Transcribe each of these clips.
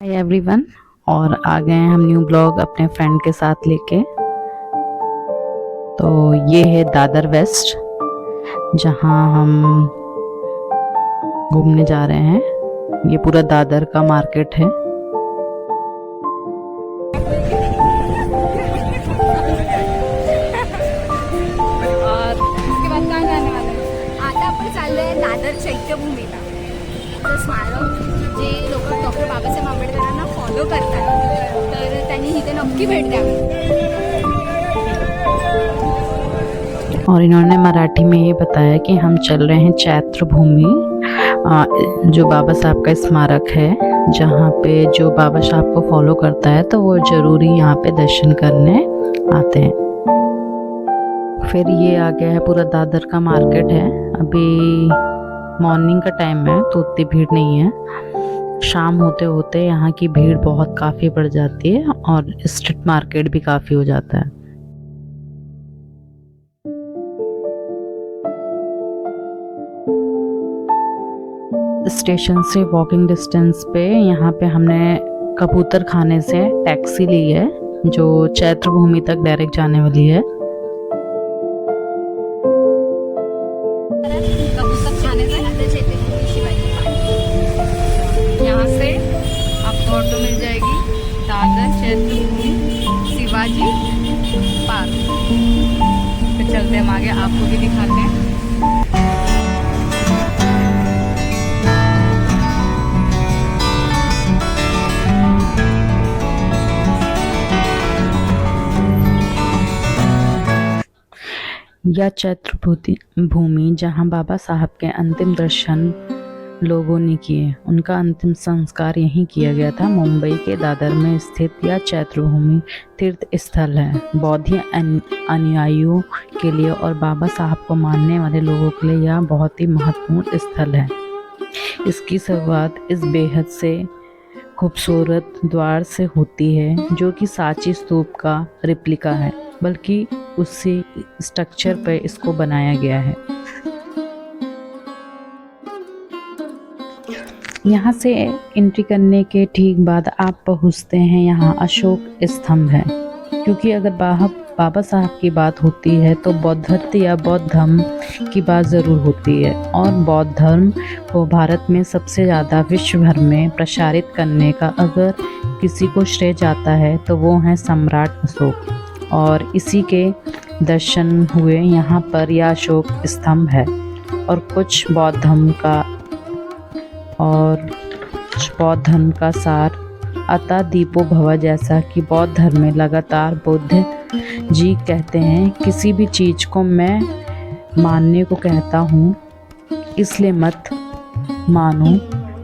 Hi everyone. और आ गए हैं हम न्यू ब्लॉग अपने फ्रेंड के साथ लेके। तो ये है दादर वेस्ट, जहां हम घूमने जा रहे हैं। ये पूरा दादर का मार्केट है। और उसके बाद काय जाने वाला आहे? आता आपण चाललोय दादर चैत्यभूमीला. स्मारक जे लोक डॉक्टर बाबासाहेब आंबेडकरांना फॉलो करतात, तर त्यांनी इथे नक्की भेट द्यावी. और इन्होंने मराठी में ये बताया कि हम चल रहे हैं चैत्र भूमि, जो बाबा साहब का स्मारक है, जहाँ पे जो बाबा साहब को फॉलो करता है तो वो जरूरी यहाँ पे दर्शन करने आते हैं। फिर ये आ गया है पूरा दादर का मार्केट है। अभी मॉर्निंग का टाइम है तो उतनी भीड़ नहीं है। शाम होते होते यहाँ की भीड़ बहुत काफ़ी बढ़ जाती है और स्ट्रीट मार्केट भी काफ़ी हो जाता है। स्टेशन से वॉकिंग डिस्टेंस पे यहाँ पे हमने कबूतर खाने से टैक्सी ली है, जो चैत्र भूमि तक डायरेक्ट जाने वाली है। यहाँ से आपको ऑटो मिल जाएगी दादर चैत्यभूमि शिवाजी पार्क. तो चलते हम आगे, आपको भी दिखाते हैं. यह चैत्र भूमि जहाँ बाबा साहब के अंतिम दर्शन लोगों ने किए, उनका अंतिम संस्कार यहीं किया गया था। मुंबई के दादर में स्थित यह चैत्र भूमि तीर्थ स्थल है। बौद्ध अनुयायियों के लिए और बाबा साहब को मानने वाले लोगों के लिए यह बहुत ही महत्वपूर्ण स्थल है। इसकी शुरुआत इस बेहद से खूबसूरत द्वार से होती है, जो कि सांची स्तूप का रिप्लिका है, बल्कि उसी स्ट्रक्चर पर इसको बनाया गया है। यहाँ से एंट्री करने के ठीक बाद आप पहुँचते हैं यहाँ अशोक स्तंभ है, क्योंकि अगर बाबा साहब की बात होती है तो बौद्धत्व या बौद्ध धर्म की बात ज़रूर होती है। और बौद्ध धर्म को भारत में सबसे ज़्यादा विश्व भर में प्रसारित करने का अगर किसी को श्रेय जाता है तो वो हैं सम्राट अशोक, और इसी के दर्शन हुए यहाँ पर यह अशोक स्तंभ है। और कुछ बौद्ध धर्म का सार अतः दीपो भव, जैसा कि बौद्ध धर्म में लगातार बुद्ध जी कहते हैं, किसी भी चीज़ को मैं मानने को कहता हूँ, इसलिए मत मानो,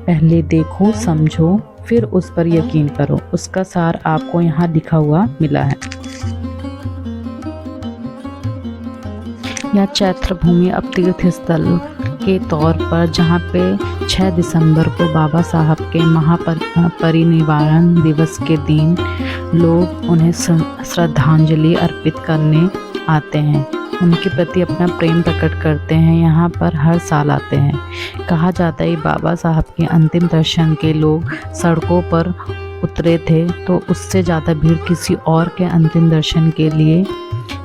पहले देखो समझो फिर उस पर यकीन करो। उसका सार आपको यहाँ लिखा हुआ मिला है। यह चैत्र भूमि अब तीर्थ स्थल के तौर पर, जहाँ पे 6 दिसंबर को बाबा साहब के महापरिनिर्वाण दिवस के दिन लोग उन्हें श्रद्धांजलि अर्पित करने आते हैं, उनके प्रति अपना प्रेम प्रकट करते हैं, यहाँ पर हर साल आते हैं। कहा जाता है बाबा साहब के अंतिम दर्शन के लोग सड़कों पर उतरे थे, तो उससे ज़्यादा भीड़ किसी और के अंतिम दर्शन के लिए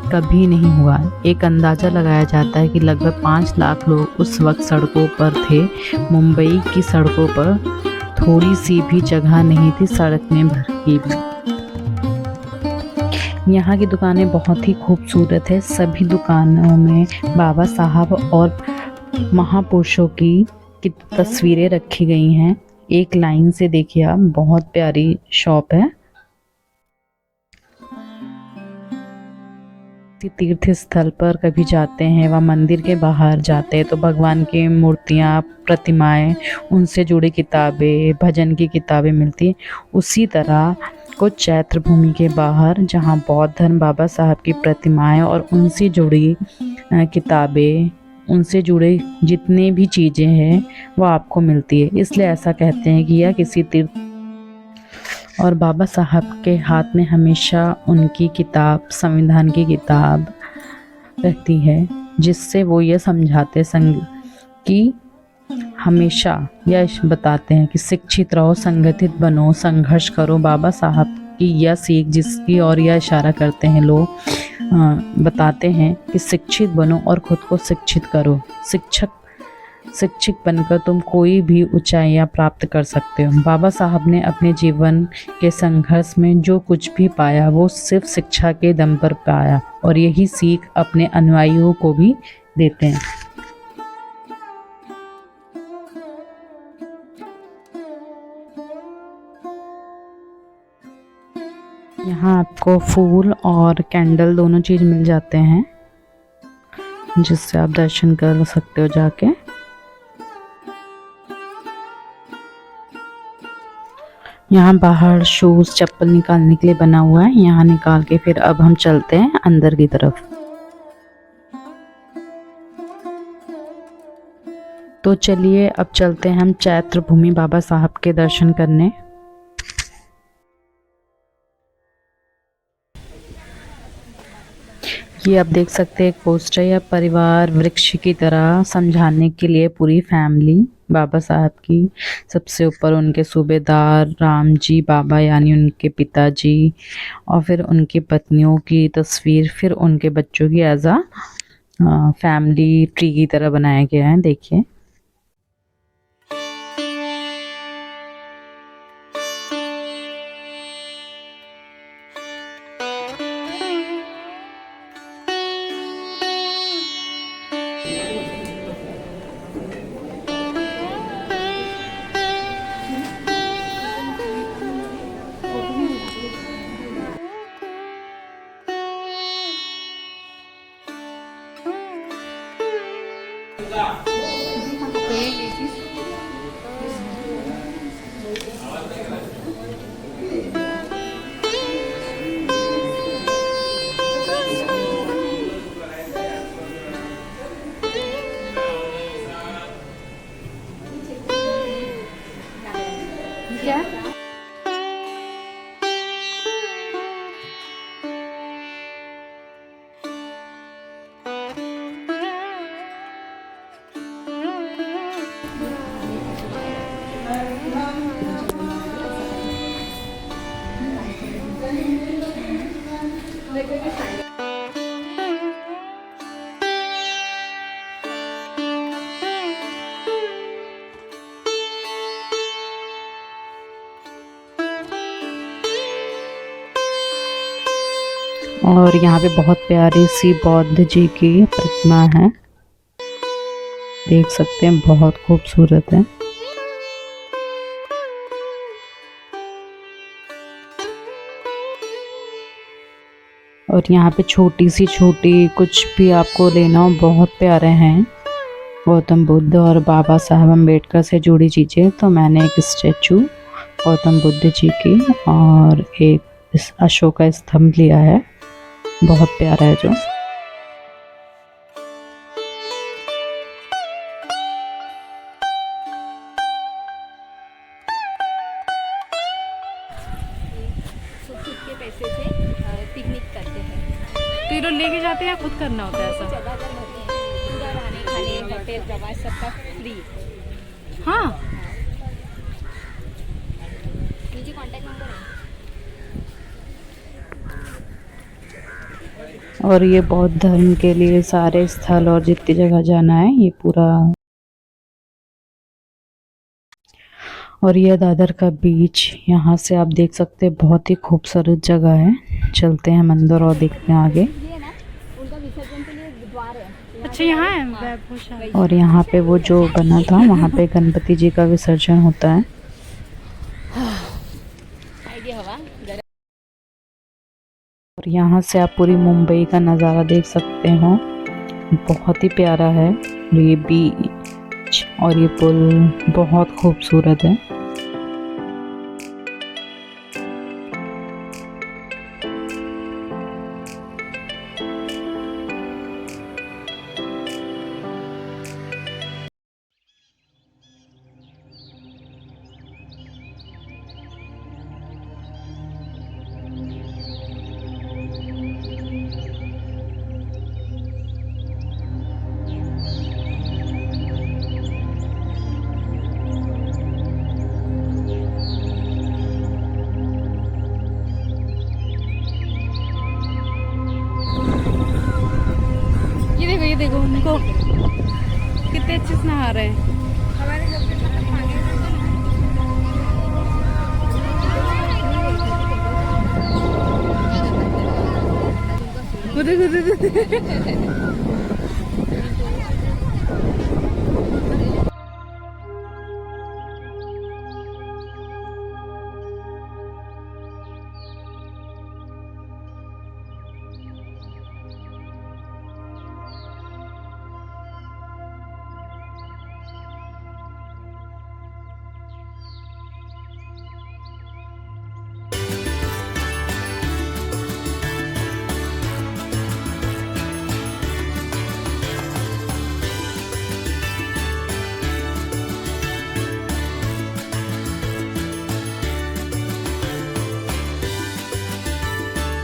कभी नहीं हुआ। एक अंदाज़ा लगाया जाता है कि लगभग 5 लाख लोग उस वक्त सड़कों पर थे। मुंबई की सड़कों पर थोड़ी सी भी जगह नहीं थी सड़क में भर की भी। यहाँ की दुकानें बहुत ही खूबसूरत है। सभी दुकानों में बाबा साहब और महापुरुषों की तस्वीरें रखी गई हैं। एक लाइन से देखिए आप, बहुत प्यारी शॉप है। तीर्थ स्थल पर कभी जाते हैं व मंदिर के बाहर जाते हैं तो भगवान की मूर्तियाँ, प्रतिमाएं, उनसे जुड़ी किताबें, भजन की किताबें मिलती हैं। उसी तरह कुछ चैत्र भूमि के बाहर, जहाँ बौद्ध धर्म, बाबा साहब की प्रतिमाएं और उनसे जुड़ी किताबें, उनसे जुड़े जितने भी चीज़ें हैं वो आपको मिलती है। इसलिए ऐसा कहते हैं कि यह किसी तीर्थ। और बाबा साहब के हाथ में हमेशा उनकी किताब, संविधान की किताब रहती है, जिससे वो ये समझाते कि हमेशा यह बताते हैं कि शिक्षित रहो, संगठित बनो, संघर्ष करो। बाबा साहब की यह सीख जिसकी ओर यह इशारा करते हैं लोग बताते हैं कि शिक्षित बनो और खुद को शिक्षित करो। शिक्षित बनकर तुम कोई भी ऊंचाइयां प्राप्त कर सकते हो। बाबा साहब ने अपने जीवन के संघर्ष में जो कुछ भी पाया वो सिर्फ शिक्षा के दम पर पाया और यही सीख अपने अनुयायियों को भी देते हैं। यहाँ आपको फूल और कैंडल दोनों चीज़ मिल जाते हैं जिससे आप दर्शन कर सकते हो जाके। यहाँ बाहर शूज़ चप्पल निकालने के लिए बना हुआ है, यहाँ निकाल के फिर अब हम चलते हैं अंदर की तरफ। तो चलिए अब चलते हैं हम चैत्र भूमि बाबा साहब के दर्शन करने। ये आप देख सकते हैं एक पोस्टर या परिवार वृक्ष की तरह समझाने के लिए पूरी फैमिली बाबा साहब की। सबसे ऊपर उनके सूबेदार राम जी बाबा यानी उनके पिताजी और फिर उनकी पत्नियों की तस्वीर, फिर उनके बच्चों की एज अ फैमिली ट्री की तरह बनाया गया है। देखिए क्या और यहाँ पे बहुत प्यारी सी बौद्ध जी की प्रतिमा है, देख सकते हैं बहुत खूबसूरत है। और यहाँ पे छोटी कुछ भी आपको लेना हो बहुत प्यारे हैं गौतम बुद्ध और बाबा साहब अम्बेडकर से जुड़ी चीज़ें। तो मैंने एक स्टैचू गौतम बुद्ध जी की और एक अशोक का स्तंभ लिया है, बहुत प्यारा है जो। के पैसे से पिकनिक करते हैं। तो ये लोग लेके जाते हैं या खुद करना होता है ऐसा? जगह पर रहते हैं, पूरा रहने खाने होटल प्रवास सबका फ्री। हाँ, नीचे कांटेक्ट नंबर है। और ये बौद्ध धर्म के लिए सारे स्थल और जितनी जगह जाना है ये पूरा। और ये दादर का बीच, यहाँ से आप देख सकते हैं बहुत ही खूबसूरत जगह है। चलते हैं मंदिर और देखते हैं आगे। ये ना उनका विसर्जन के लिए द्वार है। अच्छा यहाँ है वैभवशाला। और यहाँ पे वो जो बना था वहाँ पे गणपति जी का विसर्जन होता है। और यहाँ से आप पूरी मुंबई का नज़ारा देख सकते हो, बहुत ही प्यारा है। ये बीच और ये पुल बहुत खूबसूरत है। उनको, कितने अच्छे से नहा रहे हैं। हमारे घर पे मतलब पानी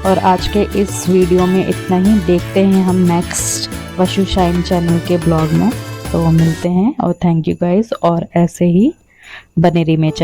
और आज के इस वीडियो में इतना ही। देखते हैं हम नेक्स्ट वशु शाइन चैनल के ब्लॉग में, तो मिलते हैं। और थैंक यू गाइस, और ऐसे ही बने रहिए मेरे चैनल।